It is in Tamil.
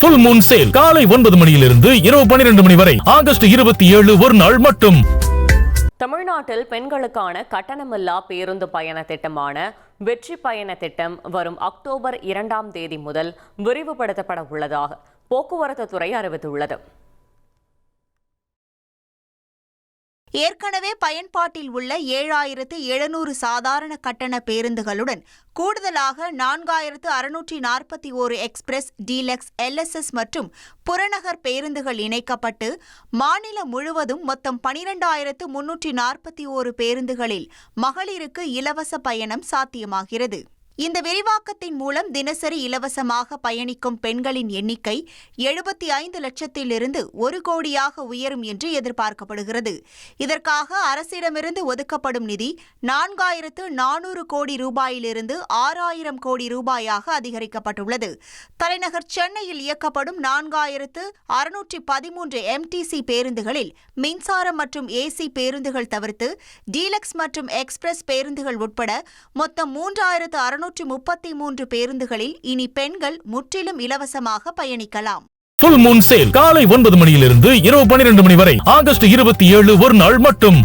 ஃபுல் மூன் சேல் காலை 9 மணியிலிருந்து இரவு 12 மணி வரை ஆகஸ்ட் 27 ஒரு நாள் மட்டும். தமிழ்நாட்டில் பெண்களுக்கான கட்டணமில்லா பேருந்து பயண திட்டமான வெற்றி பயண திட்டம் வரும் அக்டோபர் 2ஆம் தேதி முதல் விரிவுபடுத்தப்பட உள்ளதாக போக்குவரத்து துறை அறிவித்துள்ளது. ஏற்கனவே பயன்பாட்டில் உள்ள 7700 சாதாரண கட்டண பேருந்துகளுடன் கூடுதலாக 4641 எக்ஸ்பிரஸ், டீலக்ஸ், எல்எஸ்எஸ் மற்றும் புறநகர் பேருந்துகள் இணைக்கப்பட்டு மாநிலம் முழுவதும் மொத்தம் 12341 பேருந்துகளில் மகளிருக்கு இலவச பயணம் சாத்தியமாகிறது. இந்த விரிவாக்கத்தின் மூலம் தினசரி இலவசமாக பயணிக்கும் பெண்களின் எண்ணிக்கை 75 லட்சத்திலிருந்து 1 கோடியாக உயரும் என்று எதிர்பார்க்கப்படுகிறது. இதற்காக அரசிடமிருந்து ஒதுக்கப்படும் நிதி 4400 கோடி ரூபாயிலிருந்து 6000 கோடி ரூபாயாக அதிகரிக்கப்பட்டுள்ளது. தலைநகர் சென்னையில் இயக்கப்படும் 4613 எம்டிசி பேருந்துகளில் மின்சாரம் மற்றும் ஏசி பேருந்துகள் தவிர்த்து டீலக்ஸ் மற்றும் எக்ஸ்பிரஸ் பேருந்துகள் உட்பட மொத்தம் 3633 பேருந்துகளில் இனி பெண்கள் முற்றிலும் இலவசமாக பயணிக்கலாம். ஃபுல் மூன் சேல் காலை 9 மணியிலிருந்து இரவு 12 மணி வரை ஆகஸ்ட் 27 ஒரு நாள் மட்டும்.